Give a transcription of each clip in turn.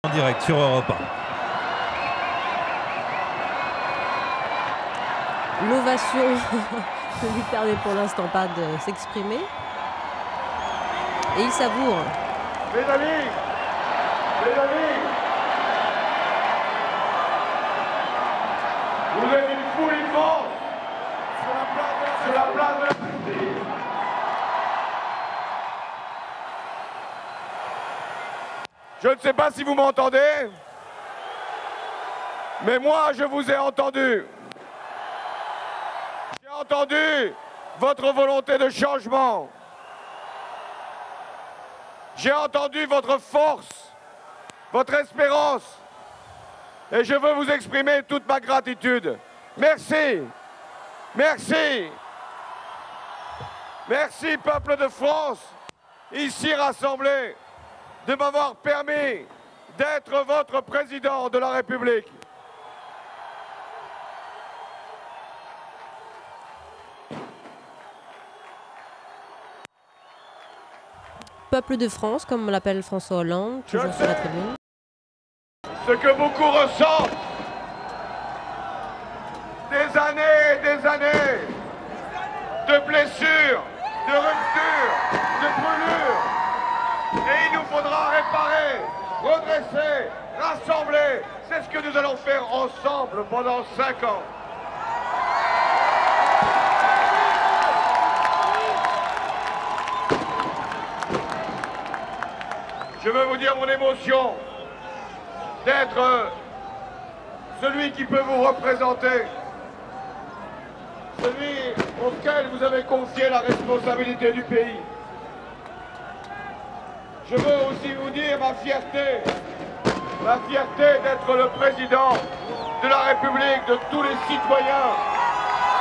En direct sur Europe 1. L'ovation ne lui permet pour l'instant pas de s'exprimer. Et il savoure. Mes amis, vous êtes une foule immense sur la place de la Bastille. Je ne sais pas si vous m'entendez, mais moi je vous ai entendu. J'ai entendu votre volonté de changement. J'ai entendu votre force, votre espérance. Et je veux vous exprimer toute ma gratitude. Merci. Merci. Merci, peuple de France, ici rassemblés, de m'avoir permis d'être votre président de la République. Peuple de France, comme l'appelle François Hollande, toujours sur la tribune. Ce que beaucoup ressentent, des années et des années de blessures, de ruptures, de brûlures. Et il nous faudra réparer, redresser, rassembler. C'est ce que nous allons faire ensemble pendant 5 ans. Je veux vous dire mon émotion d'être celui qui peut vous représenter, celui auquel vous avez confié la responsabilité du pays. Je veux aussi vous dire ma fierté d'être le président de la République de tous les citoyens,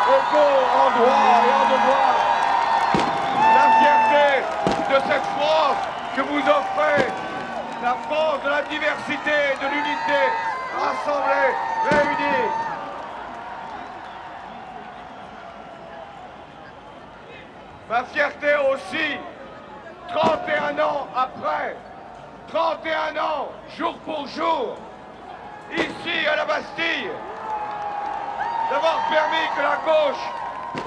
égaux en droit et en devoir. La fierté de cette France que vous offrez, la France de la diversité et de l'unité, rassemblée, réunie. Ma fierté aussi, 31 ans après, 31 ans, jour pour jour, ici à la Bastille, d'avoir permis que la gauche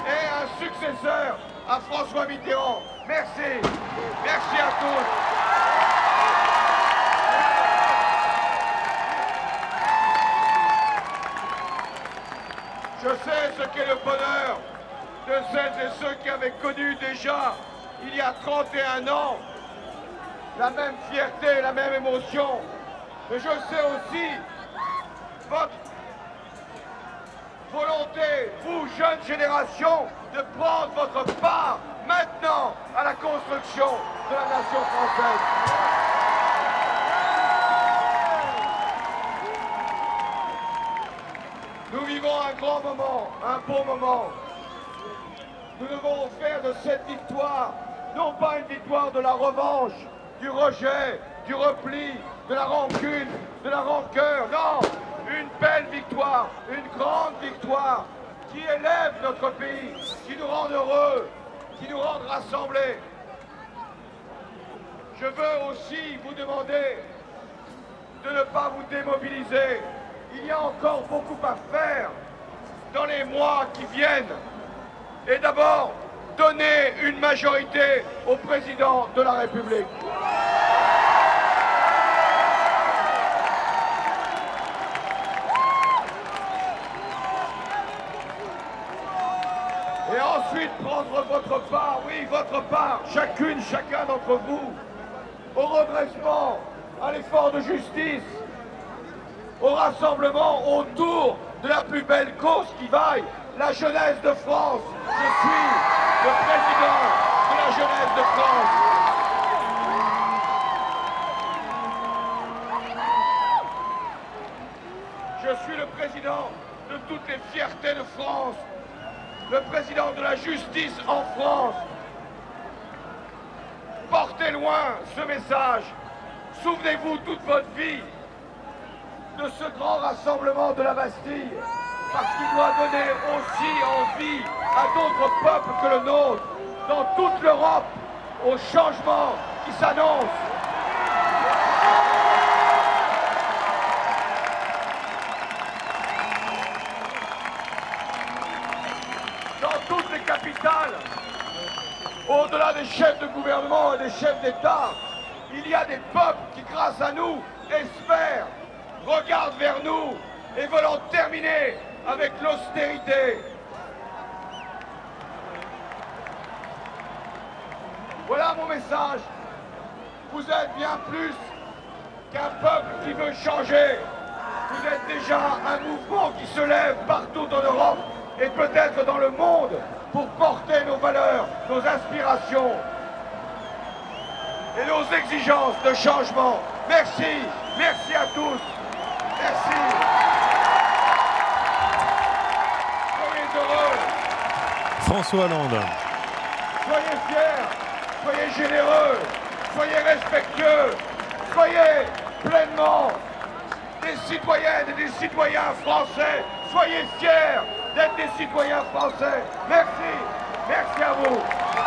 ait un successeur à François Mitterrand. Merci. Merci à tous. Je sais ce qu'est le bonheur de celles et ceux qui avaient connu déjà, il y a 31 ans, la même fierté, la même émotion. Mais je sais aussi votre volonté, vous, jeune génération, de prendre votre part maintenant à la construction de la nation française. Nous vivons un grand moment, un beau moment. Nous devons faire de cette victoire, non pas une victoire de la revanche, du rejet, du repli, de la rancune, de la rancœur, non, une belle victoire, une grande victoire qui élève notre pays, qui nous rend heureux, qui nous rend rassemblés. Je veux aussi vous demander de ne pas vous démobiliser. Il y a encore beaucoup à faire dans les mois qui viennent. Et d'abord, donner une majorité au président de la République. Et ensuite prendre votre part, oui, votre part, chacune, chacun d'entre vous, au redressement, à l'effort de justice, au rassemblement autour de la plus belle cause qui vaille, la jeunesse de France. Je suis le président de la jeunesse de France. Je suis le président de toutes les fiertés de France, le président de la justice en France. Portez loin ce message. Souvenez-vous toute votre vie de ce grand rassemblement de la Bastille, parce qu'il doit donner aussi envie à d'autres peuples que le nôtre, dans toute l'Europe, au changement qui s'annonce. des chefs de gouvernement et des chefs d'État. Il y a des peuples qui, grâce à nous, espèrent, regardent vers nous et veulent en terminer avec l'austérité. Voilà mon message. Vous êtes bien plus qu'un peuple qui veut changer. Vous êtes déjà un mouvement qui se lève partout en Europe et peut-être dans le monde pour porter nos valeurs, nos aspirations et nos exigences de changement. Merci, merci à tous. Merci. Soyez heureux. François Hollande. Soyez fiers, soyez généreux, soyez respectueux, soyez pleinement des citoyennes et des citoyens français. Soyez fiers d'être des citoyens français. Merci, merci à vous.